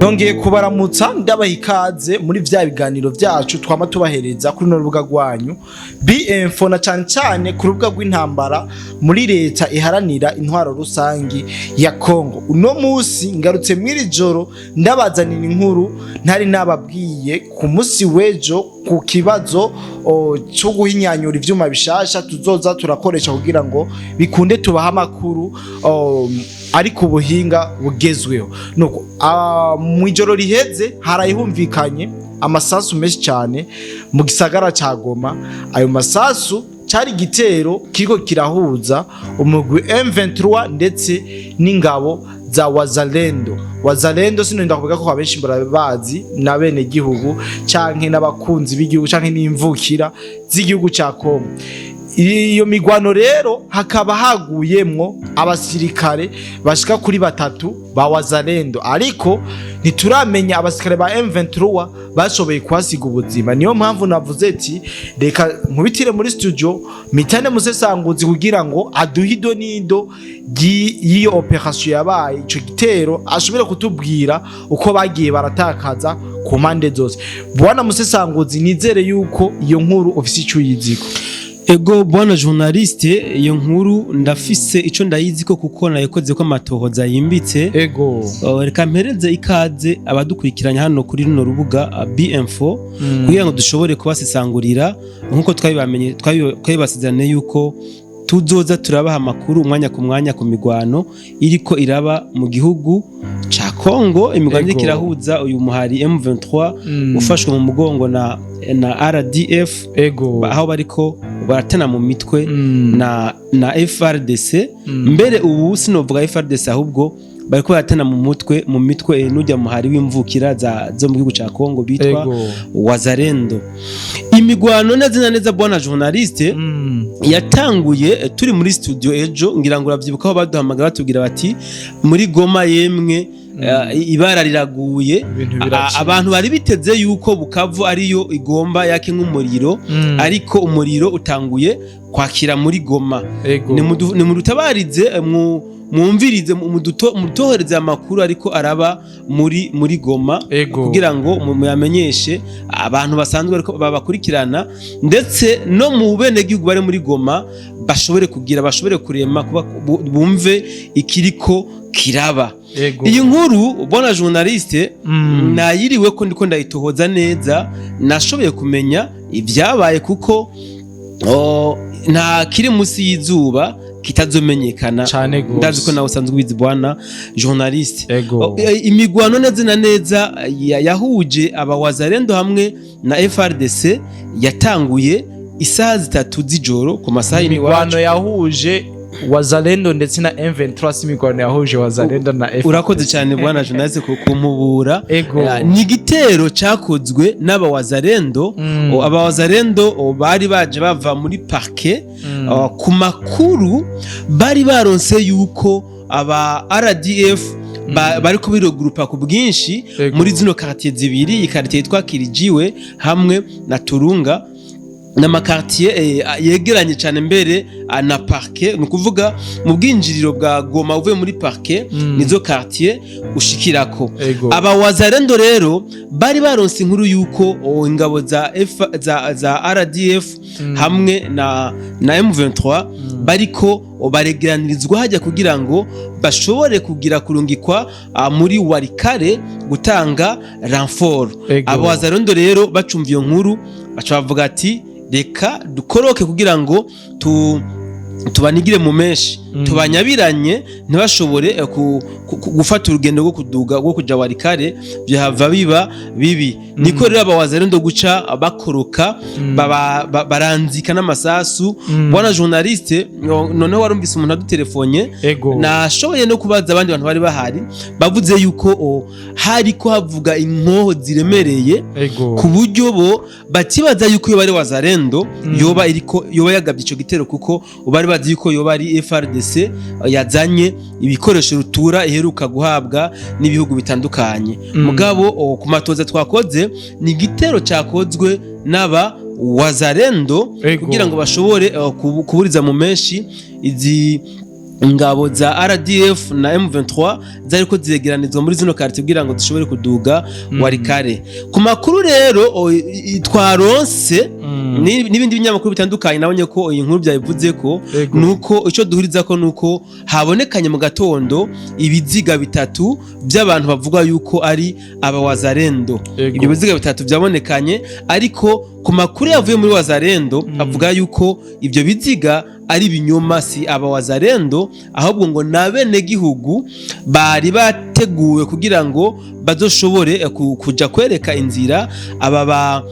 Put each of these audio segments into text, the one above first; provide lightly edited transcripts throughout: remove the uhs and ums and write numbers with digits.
Nongeye kubaramutsa ndabaha ikaze muri vya biganiro vyacu twama tubahereza kuri no rubuga rwanyu BInfo na cyane ku rubuga rw'intambara muri leta iharanira intwaro rusangi ya Kongo. Uno musi ngarutse mwiri joro ndabazanira inkuru ntari nababwiye ku musi wejo ku kibazo cyo guhinyanyura ivyuma bishasha tuzoza turakoresha kugira ngo bikunde tubaha amakuru ari ku buhinga bugezweho. Nuko mwijoro riheze harayihumvikanye amasasu menshi cyane mu gisagara ca Goma. Ayo masasu cyari gitero kiriko kirahuza umugwi M23 ndetse n'ingabo za Wazalendo sino ndakuvuga ko abenshi barabazi na bene gihugu canke n'abakunzi b'igihugu canke n'imvukira z'igihugu ca Kongo. Iyo migwano rero hakaba haguyemwo abasirikare bashika kuri 3 ba Wazalendo, ariko ntituramenya abasirikare ba M23 bashoboye kwasiga ubuzima. Niyo mpamvu navuze ati reka nkubitire muri studio mitane musesanguzi kugira ngo aduhido nido yiyo operation yabaye ico gitero ashobora kutubwira uko bagiye baratakaza ku mpande zose. Bwana musesanguzi, nizere yuko iyo nkuru ofisi cyuyiziko. Ego bwana journaliste, iyo nkuru ndafise ico ndayiziko kuko nayekoze ko amatohoza yimbitse. Ego reka mpereze ikaze abadukurikiranya hano kuri runo rubuga BInfo kugira ngo dushobore kubasesangurira nkuko twabibasezerane yuko tuzoza turabaha amakuru umwanya ku mwanya ku migwano iriko iraba mu gihugu ca Kongo. Imigwano iriko irahuza uyu muhari M23 ufashwe mu mugongo na RDF. Ego aho bariko baratana mu mitwe na FRDC. Mbere ubu sinovuga FRDC ahubwo bariko baratana mu mitwe n'ujya muhari w'imvukira zo mu gihugu ca Kongo bitwa Wazalendo. Imigwano neza bwana journaliste yatanguye turi muri studio ejo, ngira ngo uravyibuka aho baduhamagara batubwira bati muri Goma yemwe ibara riraguye. Abantu bari biteze yuko Bukavu ariyo igomba yake nk'umuriro, ariko umuriro utanguye kwakira muri Goma. Ni mudutabarize mwumvirize mutohereze amakuru ariko araba muri Goma kugira ngo muyamenyeshe abantu basanzwe ariko babakurikirana, ndetse no mu bene gihugu bari muri Goma bashobore kurema kuba bumve ikiriko kiraba. Iyi nkuru bona journaliste nayiriwe ko ndiko ndayitohoza neza, nashoboye kumenya ibyabaye kuko nta kiri musi y'izuba kitazomenyekana. Ndazi ko nawe usanzwe ubizi bwana journaliste. Imigwano neza yahuje aba Wazalendo hamwe na FRDC yatanguye isaha 3 z'ijoro ku masaha y'imigwano yahuje Wazalendo ndetse na M23. Simigwano yahuje Wazalendo na FRDC. Urakoze cyane bwana journaliste kumubura. Ni gitero cyakozwe n'aba Wazalendo. Aba Wazalendo bari baje bava muri parquet ku makuru bari baronse yuko aba RDF bariko birogrupa ku bwinshi muri zino quartier zibiri, ikartier yitwa Kirijiwe hamwe na Turunga na makartier yegeranye cyane mbere na parquet. Nukuvuga mu bwinjiriro bwa Goma uvuye muri parquet nizo quartier ushikirako. Aba Wazalendo rero bari baronse inkuru yuko ingabo za RDF hamwe na M23 bariko baregeranirizwa hajya kugira ngo bashobore kugira kurungikwa muri Warikare gutanga renfort. Aba Wazalendo rero bacumva iyo nkuru bavuga ati reka dukoroke kugira ngo tubanigire mu menshi, tubanyabiranye ntibashobore gufata urugendo rwo kuduga rwo kuja Warikare byahava biba bibi. Niko rero aba Wazalendo guca bakoroka baranzika n'amasasu. Bwana journaliste, noneho warumvise umuntu adutelefone, nashoboye no kubaza abandi bantu bari bahari, bavuze yuko hariko havuga inkoho ziremereye ku buryo bo batibaza yuko yoba ari Wazalendo yoba yagabye ico gitero, kuko bari bazi yuko yoba ari FRDC yazanye ibikoresho rutura iheruka guhabwa n'ibihugu bitandukanye. Mugabo ku matoza twakoze ni igitero cyakozwe n'aba Wazalendo kugira ngo bashobore kuburiza mu menshi ingabo za RDF na M23 zariko ziregeranizwa muri zino quartier kugira ngo zishobore kuduga Warikare. Ku makuru rero twaronse n'ibindi binyamakuru bitandukanye nabonye ko iyi nkuru byabivuze ko nuko ico duhuriza ko nuko habonekanye mu gatondo ibiziga bitatu by'abantu bavuga yuko ari aba Wazalendo. Ibyo biziga bitatu byabonekanye ariko ku makuru yavuye muri Wazalendo avuga yuko ibyo biziga ari binyoma, si aba Wazalendo ahubwo ngo nabene gihugu bari bateguwe kugira ngo bazoshobore kuja kwereka inzira aba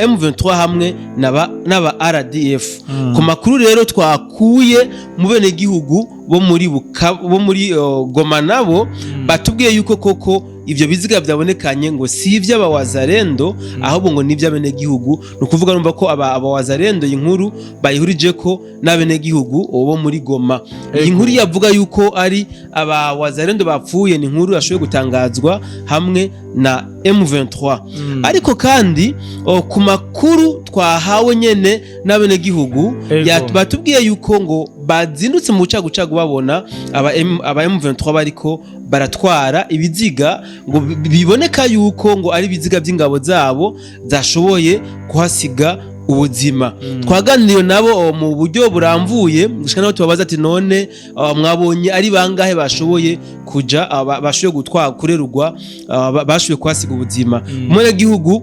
M23 hamwe n'aba RDF. Ku makuru rero twakuye mu bene gihugu bo muri Goma nabo batubwiye yuko koko ivyo biziga byabonekanye ngo si ivy'aba Wazalendo ahubwo ngo nivya bene gihugu. Nukuvuga numva ko aba Wazalendo inkuru bayihurije ko n'abene gihugu bo muri Goma. Iyi nkuru yavuga yuko ari aba Wazalendo bapfuye, ni inkuru yashoboye gutangazwa hamwe na M23. Ariko kandi ku makuru twahawe nyene n'abene gihugu batubwiye yuko ngo bazindutse mu bucagucagu babona aba M23 bariko baratwara ibiziga ngo biboneka yuko ngo ari ibiziga by'ingabo zabo zashoboye kuhasiga ubuzima. Twaganiriye nabo mu buryo buramvuye gushika naho tubabaza ati none mwabonye ari bangahe bashoboye kuja bashoboye gutwara kurerurwa bashoboye kuhasiga ubuzima. Mu gihugu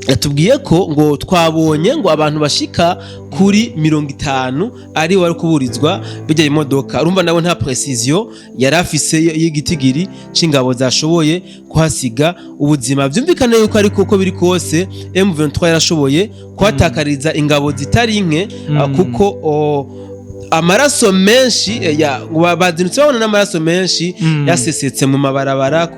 yatubwiye ko ngo twabonye ngo abantu bashika kuri 50 ari wari kuburizwa bijya imodoka. Urumva nawe nta precision yari afise y'igitigiri c'ingabo zashoboye kuhasiga ubuzima. Byumvikane yuko ariko uko biri kose M23 yarashoboye kwatakariza ingabo zitari nke kuko amaraso menshi bazinutse babona n'amaraso menshi yasesetse mu mabarabara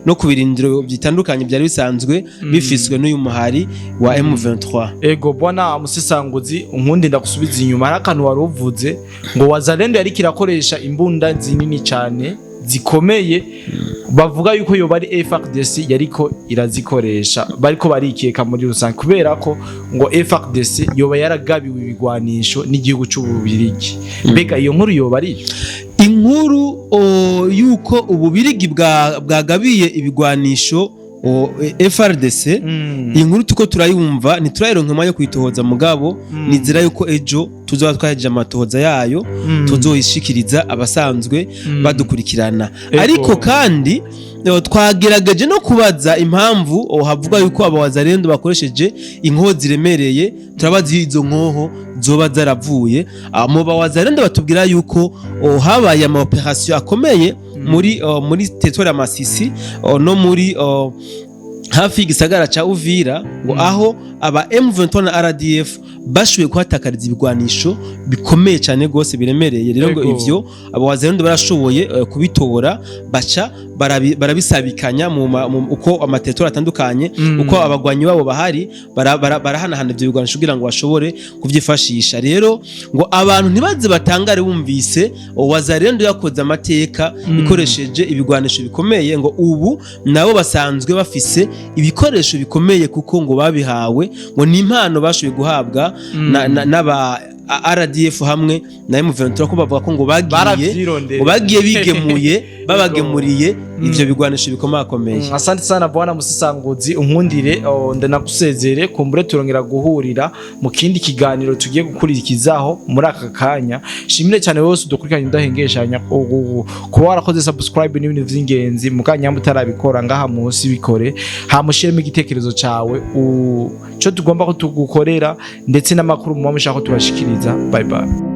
no ku birindiro bitandukanye byari bisanzwe bifiswe n'uyu muhari wa M23. Ego bwana umusesanguzi unkundi ndakusubiza inyuma hari akantu wari uvuze ngo Wazalendo yari kirakoresha imbunda zinini cyane zikomeye bavuga yuko yo bari FARDC yariko irazikoresha bariko barikeka muri rusange kubera ko ngo FARDC yoba yaragabiwe ibigwanisho n'igihugu c'Ububirigi. Mbega iyo nkuru yoba ari inkuru yuko Ububirigi bwagabiye ibigwanisho FARDC. Inkuru tuko turayumva ntiturayironka mwayo kwitohoza mugabo nizira yuko ejo tuzoba twaje amatohoza yayo tuzoyishikiriza abasanzwe badukurikirana. Ariko kandi twagerageje no kubaza impamvu havuga yuko aba Wazalendo bakoresheje inkoho ziremereye. Turabaza izo nkoho zoba zaravuye mu ba Wazalendo batubwira yuko habaye ama operation akomeye muri territoire ya Masisi no muri hafi igisagara ca Uvira ngo aho aba M23 na RDF bashoboye kuhatakariza ibigwanisho bikomeye cyane gose biremereye. Rero ngo ivyo aba Wazalendo barashoboye kubitora baca barabisabikanya uko amatetora atandukanye uko abagwanyi babo bahari barahanahana ibyo bigwanisho kugira ngo bashobore kuvyifashisha. Rero ngo abantu ntibaze batangare bumvise Wazalendo yakoze amateka ikoresheje ibigwanisho bikomeye. Ngo ubu nabo basanzwe bafise ibikoresho bikomeye kuko ngo babihawe ngo ni impano bashoboye guhabwa n'aba RDF hamwe na M23 ko bavuga ko ngo bagiye bigemuye babagemuriye ivyo bigwanisho bikomakomeye. Asante sana bwana Musisanguzi unkundire ndanakusezere kumbure turongera guhurira mu kindi kiganiro tugiye gukurikizaho muri aka kanya. Shimire cyane wose udukurikiranye ndahengeshanya kuba warakoze subscribe n'ibintu vy'ingenzi mu kanya mutarabikora ngaha munsi bikore hamushiremo igitekerezo cawe cyo tugomba ko tugukorera ndetse n'amakuru mu mushaka ko tubashikiriza. Bye bye.